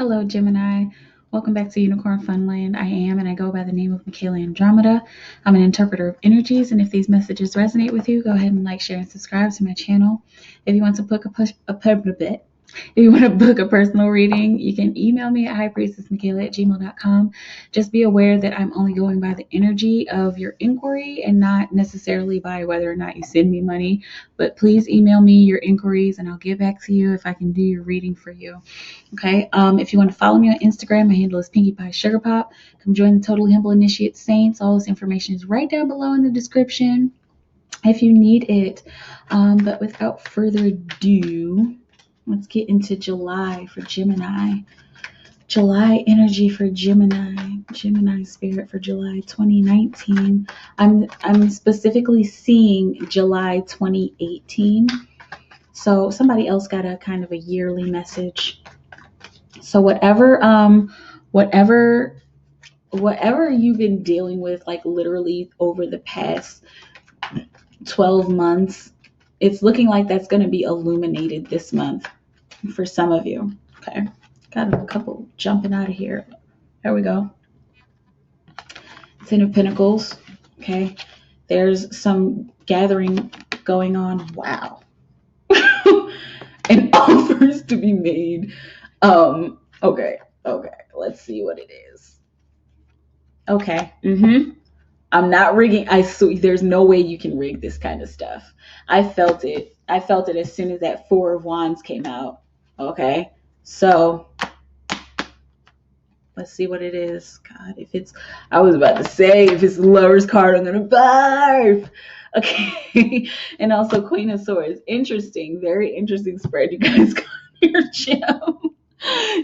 Hello, Gemini. Welcome back to Unicorn Funland. I am, and I go by the name of MikaelaAndromeda. I'm an interpreter of energies, and if these messages resonate with you, go ahead and like, share, and subscribe to my channel. If you want to book if you want to book a personal reading, you can email me at highpriestessmikaela@gmail.com. Just be aware that I'm only going by the energy of your inquiry and not necessarily by whether or not you send me money. But please email me your inquiries and I'll get back to you if I can do your reading for you. Okay. If you want to follow me on Instagram, my handle is Pinkie Pie Sugar Pop. Come join the Totally Humble Initiate Saints. All this information is right down below in the description if you need it. But without further ado, let's get into July for Gemini. July energy for Gemini spirit for July 2019. I'm specifically seeing July 2018. So somebody else got a kind of a yearly message. So whatever you've been dealing with, like literally over the past 12 months, it's looking like that's going to be illuminated this month for some of you. Okay. Got a couple jumping out of here. There we go. Ten of Pentacles. Okay. There's some gathering going on. Wow. And offers to be made. Okay. Let's see what it is. Okay. I'm not rigging. There's no way you can rig this kind of stuff. I felt it as soon as that Four of Wands came out. Okay. So let's see what it is. God, I was about to say, if it's the Lover's card, I'm going to barf. Okay. And also Queen of Swords. Interesting. Very interesting spread you guys got here,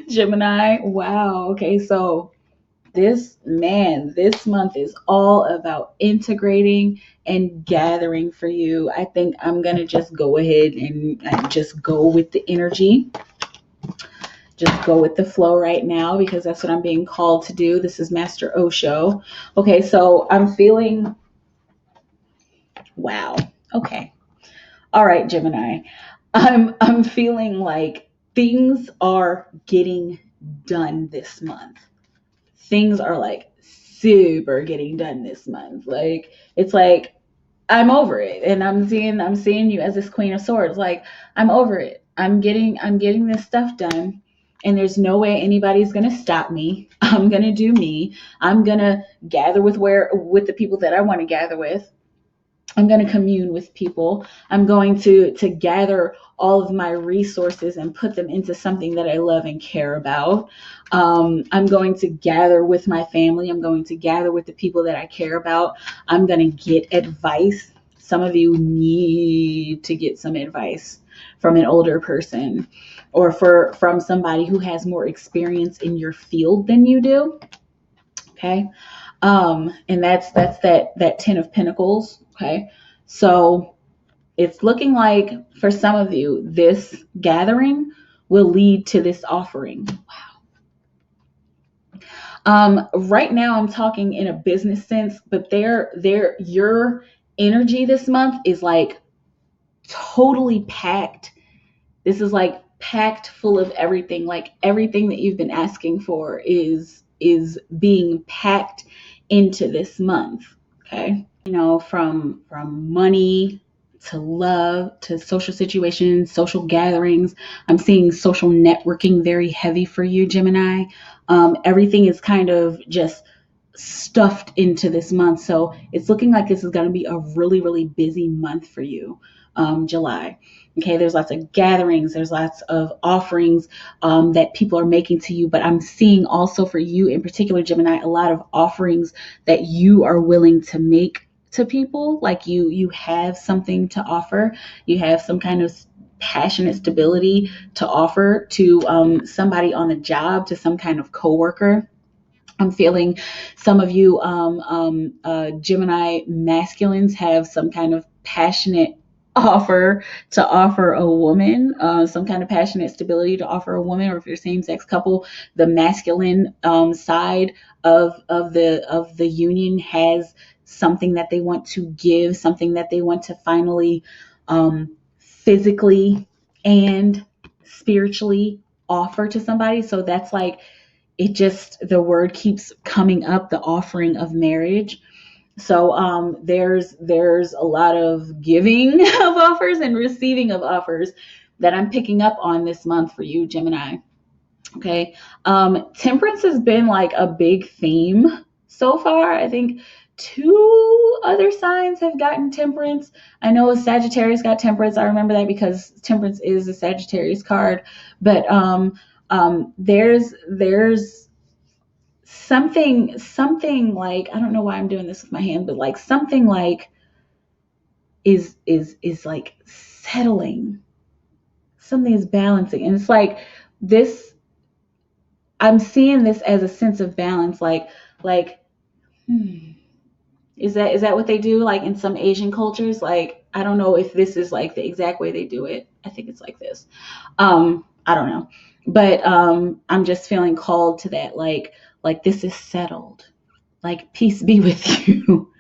Gemini. Wow. Okay. So this month is all about integrating and gathering for you. I think I'm going to just go ahead and just go with the energy. Just go with the flow right now because that's what I'm being called to do. This is Master Osho. Okay, so I'm feeling, wow. Okay. All right, Gemini. I'm feeling like things are getting done this month. Things are like super getting done this month. Like it's like I'm over it, and I'm seeing you as this Queen of Swords. Like I'm over it. I'm getting this stuff done, and there's no way anybody's gonna stop me. I'm gonna do me. I'm gonna gather with the people that I want to gather with. I'm going to commune with people. I'm going to gather all of my resources and put them into something that I love and care about. I'm going to gather with my family. I'm going to gather with the people that I care about. I'm going to get advice. Some of you need to get some advice from an older person or from somebody who has more experience in your field than you do. Okay. And that's that Ten of Pentacles. Okay. So it's looking like for some of you, this gathering will lead to this offering. Wow. Right now I'm talking in a business sense, but your energy this month is like totally packed. This is like packed full of everything. Like everything that you've been asking for is being packed into this month. Okay. You know, from money to love to social situations, social gatherings. I'm seeing social networking very heavy for you, Gemini. Everything is kind of just stuffed into this month. So it's looking like this is going to be a really, really busy month for you, July. Okay, there's lots of gatherings, there's lots of offerings that people are making to you, but I'm seeing also for you in particular, Gemini, a lot of offerings that you are willing to make to people. Like you have something to offer, you have some kind of passionate stability to offer to somebody on the job, to some kind of coworker. I'm feeling some of you Gemini masculines have some kind of passionate offer to offer a woman, some kind of passionate stability to offer a woman, or if you're same-sex couple, the masculine side of the union has something that they want to give, something that they want to finally physically and spiritually offer to somebody. So that's like, it just, the word keeps coming up, the offering of marriage. So there's a lot of giving of offers and receiving of offers that I'm picking up on this month for you, Gemini. Okay. Temperance has been like a big theme so far. I think two other signs have gotten temperance. I know Sagittarius got temperance. I remember that because temperance is a Sagittarius card. But there's something like, I don't know why I'm doing this with my hand, but like something like is like settling. Something is balancing. And it's like this, I'm seeing this as a sense of balance, like, is that what they do? Like in some Asian cultures, like, I don't know if this is like the exact way they do it. I think it's like this. I don't know, but I'm just feeling called to that, like this is settled, like peace be with you.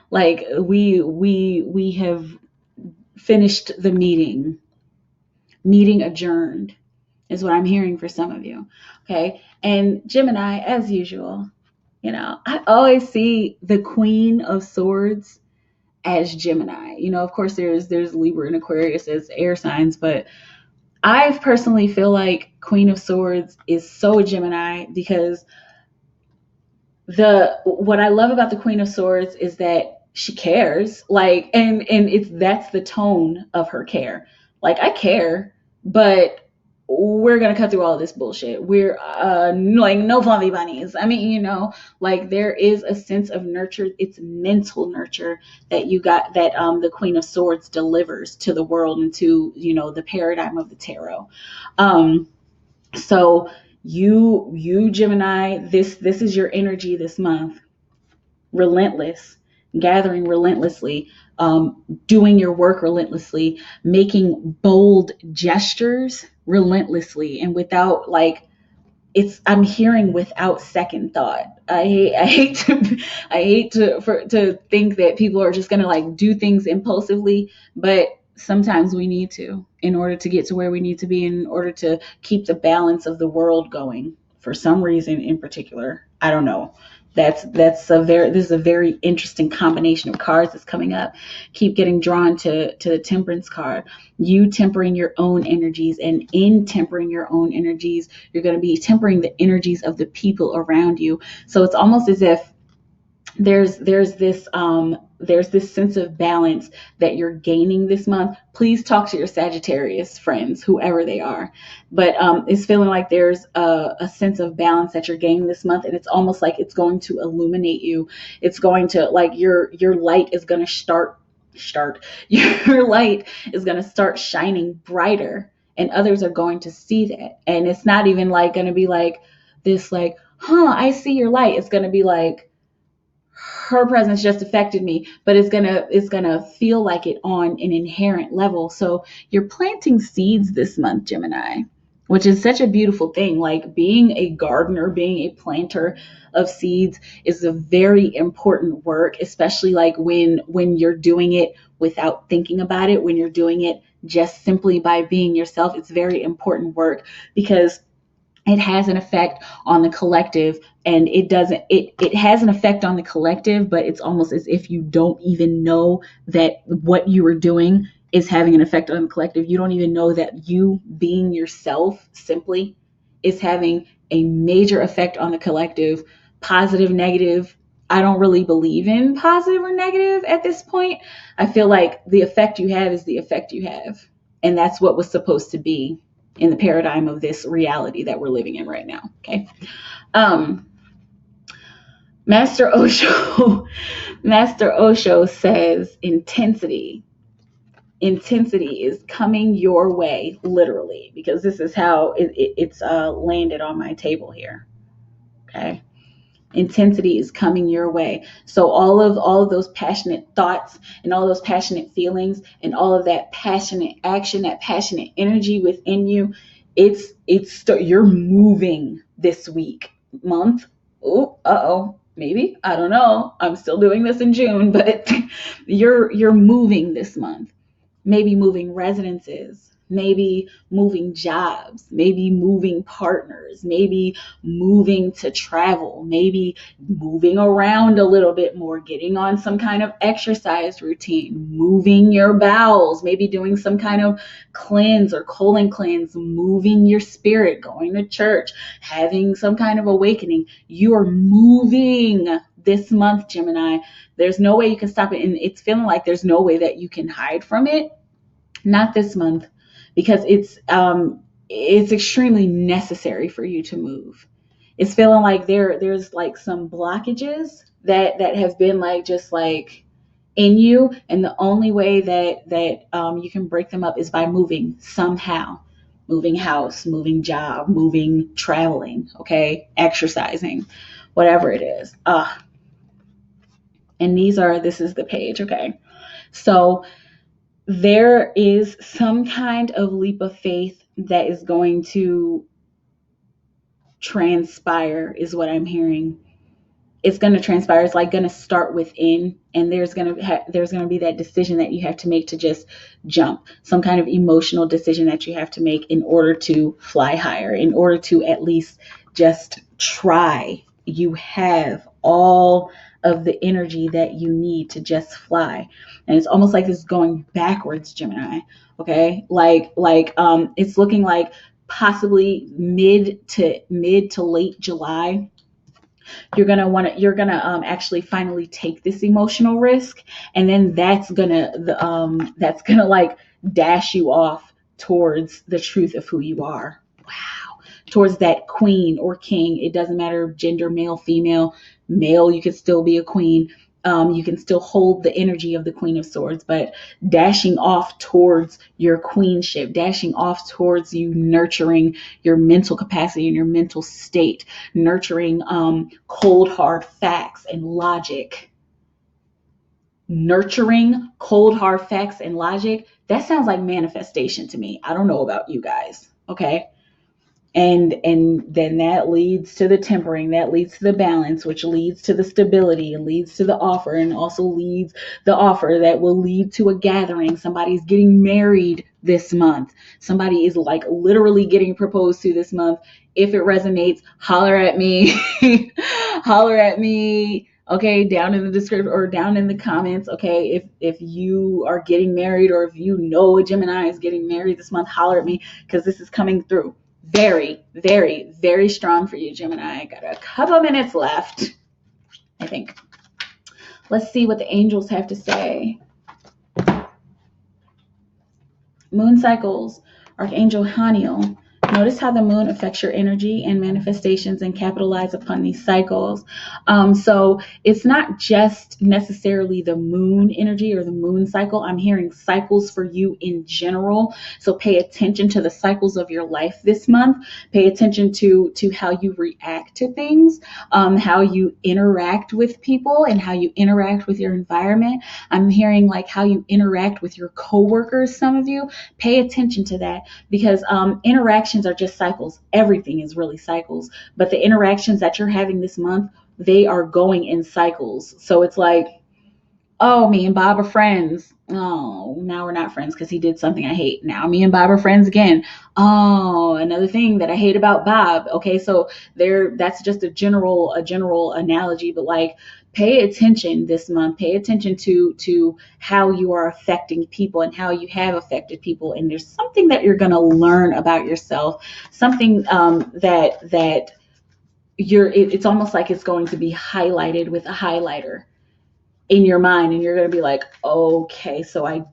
Like we have finished the meeting adjourned is what I'm hearing for some of you. Okay. And Gemini, as usual, I always see the Queen of Swords as Gemini. Of course, there's Libra and Aquarius as air signs, but I personally feel like Queen of Swords is so Gemini because what I love about the Queen of Swords is that she cares, like, and that's the tone of her care. Like, I care, but we're gonna cut through all of this bullshit. We're like, no fluffy bunnies. I mean, like, there is a sense of nurture. It's mental nurture that you got, that the Queen of Swords delivers to the world and to the paradigm of the tarot. So you Gemini, this is your energy this month. Relentless, gathering relentlessly, doing your work relentlessly, making bold gestures relentlessly, and without, like, I'm hearing without second thought. I hate to think that people are just gonna like do things impulsively, but sometimes we need to, in order to get to where we need to be, in order to keep the balance of the world going. For some reason in particular, I don't know. This is a very interesting combination of cards that's coming up. Keep getting drawn to the Temperance card. You tempering your own energies, and in tempering your own energies, you're going to be tempering the energies of the people around you. So it's almost as if there's this sense of balance that you're gaining this month. Please talk to your Sagittarius friends, whoever they are. But it's feeling like there's a sense of balance that you're gaining this month, and it's almost like it's going to illuminate you. It's going to, like, your light is going to start your light is going to start shining brighter, and others are going to see that. And it's not even like going to be like this, like, I see your light. It's going to be like, her presence just affected me, but it's gonna feel like it on an inherent level. So you're planting seeds this month, Gemini, which is such a beautiful thing. Like, being a gardener, being a planter of seeds is a very important work, especially like when you're doing it without thinking about it, when you're doing it just simply by being yourself. It's very important work because it has an effect on the collective, and it has an effect on the collective, but it's almost as if you don't even know that what you are doing is having an effect on the collective. You don't even know that you being yourself simply is having a major effect on the collective. Positive, negative, I don't really believe in positive or negative at this point. I feel like the effect you have is the effect you have, and that's what was supposed to be in the paradigm of this reality that we're living in right now. Okay. Master Osho says intensity is coming your way, literally, because this is how it's landed on my table here. Okay. Intensity is coming your way. So all of those passionate thoughts and all those passionate feelings and all of that passionate action, that passionate energy within you, you're moving this week, month. Maybe, I don't know. I'm still doing this in June, but you're moving this month. Maybe moving residences, maybe moving jobs, maybe moving partners, maybe moving to travel, maybe moving around a little bit more, getting on some kind of exercise routine, moving your bowels, maybe doing some kind of cleanse or colon cleanse, moving your spirit, going to church, having some kind of awakening. You are moving this month, Gemini. There's no way you can stop it. And it's feeling like there's no way that you can hide from it. Not this month, because it's extremely necessary for you to move. It's feeling like there's like some blockages that have been like just like in you, and the only way that you can break them up is by moving somehow. Moving house, moving job, moving, traveling, okay, exercising, whatever it is. And this is the page, okay? So there is some kind of leap of faith that is going to transpire, is what I'm hearing. It's going to transpire. It's like going to start within, and there's going to be that decision that you have to make to just jump, some kind of emotional decision that you have to make in order to fly higher, in order to at least just try. You have all of the energy that you need to just fly. And it's almost like it's going backwards, Gemini. Okay. Like it's looking like possibly mid to late July, you're gonna actually finally take this emotional risk, and then that's gonna like dash you off towards the truth of who you are. Wow. Towards that queen or king. It doesn't matter gender, male, female. Male, you could still be a queen. You can still hold the energy of the Queen of Swords, but dashing off towards your queenship, dashing off towards you nurturing your mental capacity and your mental state, nurturing cold, hard facts and logic. Nurturing cold, hard facts and logic. That sounds like manifestation to me. I don't know about you guys, okay? And then that leads to the tempering, that leads to the balance, which leads to the stability, and leads to the offer, and also leads the offer that will lead to a gathering. Somebody's getting married this month. Somebody is like literally getting proposed to this month. If it resonates, holler at me. Holler at me. Okay, down in the description or down in the comments. Okay, if you are getting married, or if you know a Gemini is getting married this month, holler at me, because this is coming through. Very, very, very strong for you, Gemini. I got a couple minutes left, I think. Let's see what the angels have to say. Moon cycles, Archangel Haniel. Notice how the moon affects your energy and manifestations, and capitalize upon these cycles. So it's not just necessarily the moon energy or the moon cycle. I'm hearing cycles for you in general. So pay attention to the cycles of your life this month. Pay attention to how you react to things, how you interact with people, and how you interact with your environment. I'm hearing like how you interact with your coworkers, some of you. Pay attention to that, because interactions are just cycles. Everything is really cycles, but the interactions that you're having this month, they are going in cycles. So it's like, oh, me and Bob are friends. Oh, now we're not friends because he did something I hate. Now me and Bob are friends again. Oh, another thing that I hate about Bob. Okay, so that's just a general analogy, but like, pay attention this month. Pay attention to how you are affecting people and how you have affected people. And there's something that you're going to learn about yourself, something that it's almost like it's going to be highlighted with a highlighter in your mind, and you're going to be like, okay, so I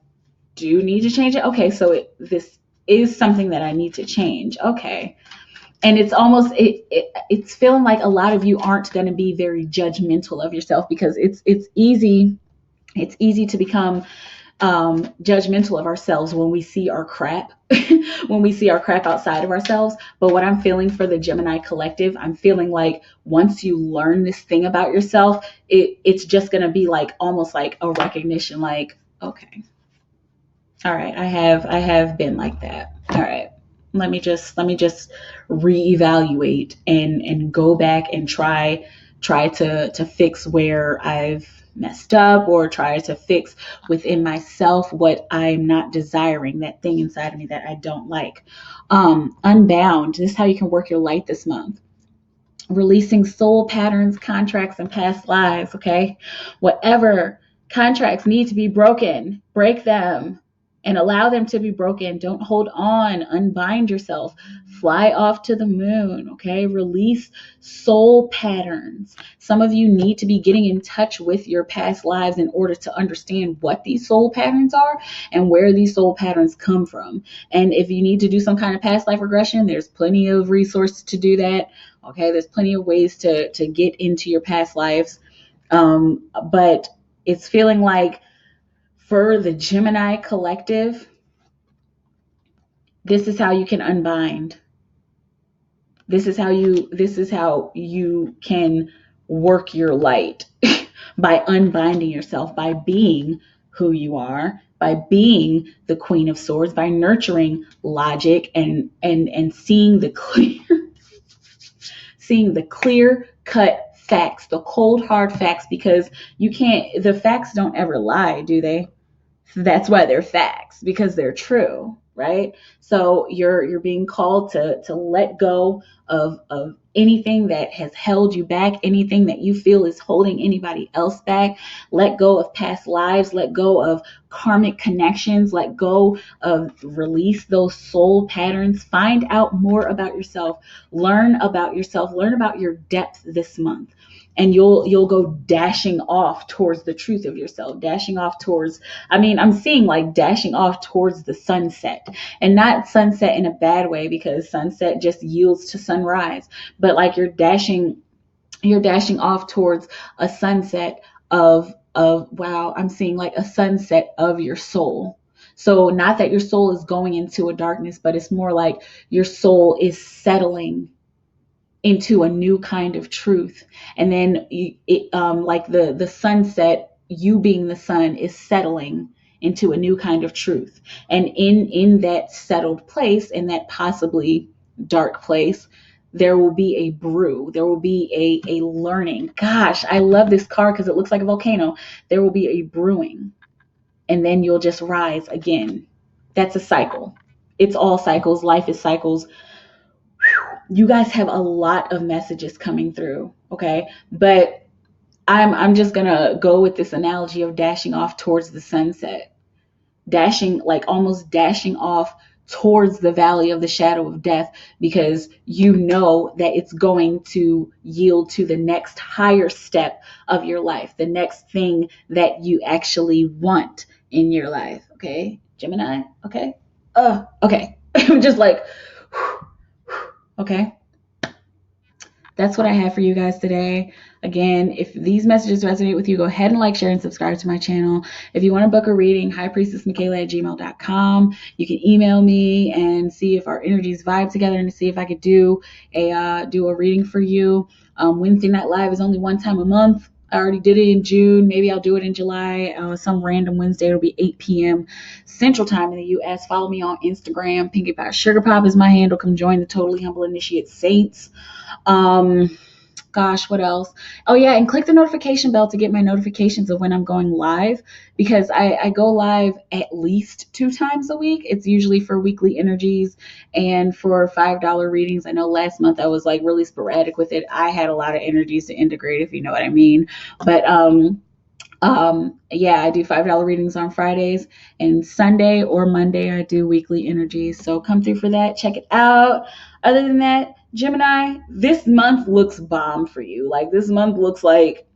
do need to change it. Okay, so this is something that I need to change. Okay. And it's almost it's feeling like a lot of you aren't going to be very judgmental of yourself, because it's easy to become judgmental of ourselves when we see our crap when we see our crap outside of ourselves. But what I'm feeling for the Gemini collective, I'm feeling like once you learn this thing about yourself, it's just going to be like almost like a recognition, like, okay, all right, I have been like that. All right, let me just reevaluate and go back and try to fix where I've messed up or try to fix within myself what I'm not desiring, that thing inside of me that I don't like. Unbound. This is how you can work your light this month. Releasing soul patterns, contracts, and past lives. Okay. Whatever contracts need to be broken, break them and allow them to be broken. Don't hold on. Unbind yourself. Fly off to the moon. Okay. Release soul patterns. Some of you need to be getting in touch with your past lives in order to understand what these soul patterns are and where these soul patterns come from. And if you need to do some kind of past life regression, there's plenty of resources to do that. Okay, there's plenty of ways to get into your past lives. But it's feeling like for the Gemini collective, this is how you can unbind. This is how you can work your light by unbinding yourself, by being who you are, by being the Queen of Swords, by nurturing logic and seeing the clear cut facts, the cold hard facts, because the facts don't ever lie, do they? That's why they're facts, because they're true, right? So you're being called to let go of anything that has held you back, anything that you feel is holding anybody else back. Let go of past lives, let go of karmic connections, let go of release those soul patterns. Find out more about yourself, learn about your depth this month. And you'll go dashing off towards the truth of yourself, dashing off towards, I'm seeing like dashing off towards the sunset, and not sunset in a bad way, because sunset just yields to sunrise, but like you're dashing off towards a sunset of wow, I'm seeing like a sunset of your soul. So not that your soul is going into a darkness, but it's more like your soul is settling into a new kind of truth. And then like the sunset, you being the sun, is settling into a new kind of truth. And in that settled place, in that possibly dark place, there will be a brew. There will be a learning. Gosh, I love this card because it looks like a volcano. There will be a brewing, and then you'll just rise again. That's a cycle. It's all cycles. Life is cycles. You guys have a lot of messages coming through, okay? But I'm just gonna go with this analogy of dashing off towards the sunset, almost dashing off towards the valley of the shadow of death, because you know that it's going to yield to the next higher step of your life, the next thing that you actually want in your life, okay? Gemini, okay? Okay. I'm just like, okay. That's what I have for you guys today. Again, if these messages resonate with you, go ahead and like, share, and subscribe to my channel. If you want to book a reading, highpriestessmikaela@gmail.com. You can email me and see if our energies vibe together and to see if I could do a reading for you. Wednesday Night Live is only one time a month. I already did it in June. Maybe I'll do it in July. Some random Wednesday. It'll be 8 p.m. Central Time in the U.S. Follow me on Instagram. Pinkie Pie Sugar Pop is my handle. Come join the Totally Humble Initiate Saints. Gosh, what else? Oh yeah, and click the notification bell to get my notifications of when I'm going live, because I go live at least 2 times a week. It's usually for weekly energies and for $5 readings. I know last month I was like really sporadic with it. I had a lot of energies to integrate, if you know what I mean. But yeah, I do $5 readings on Fridays, and Sunday or Monday I do weekly energies. So come through for that. Check it out. Other than that, Gemini, this month looks bomb for you. Like, this month looks like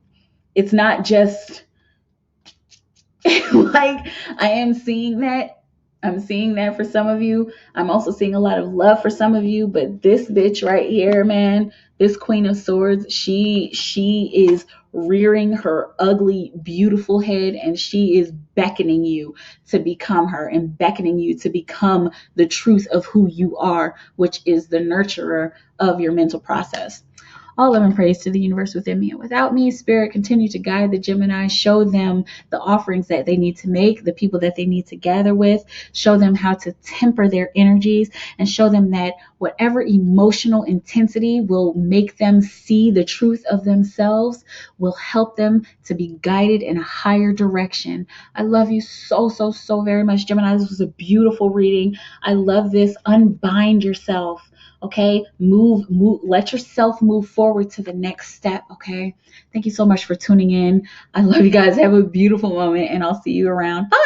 it's not just like, I am seeing that. I'm seeing that for some of you. I'm also seeing a lot of love for some of you, but this bitch right here, man, this Queen of Swords, she is rearing her ugly, beautiful head, and she is beckoning you to become her and beckoning you to become the truth of who you are, which is the nurturer of your mental process. All love and praise to the universe within me and without me. Spirit, continue to guide the Gemini. Show them the offerings that they need to make, the people that they need to gather with. Show them how to temper their energies, and show them that whatever emotional intensity will make them see the truth of themselves will help them to be guided in a higher direction. I love you so, so, so very much, Gemini. This was a beautiful reading. I love this. Unbind yourself. Okay, move, let yourself move forward to the next step. Okay, thank you so much for tuning in. I love you guys. Have a beautiful moment, and I'll see you around. Bye.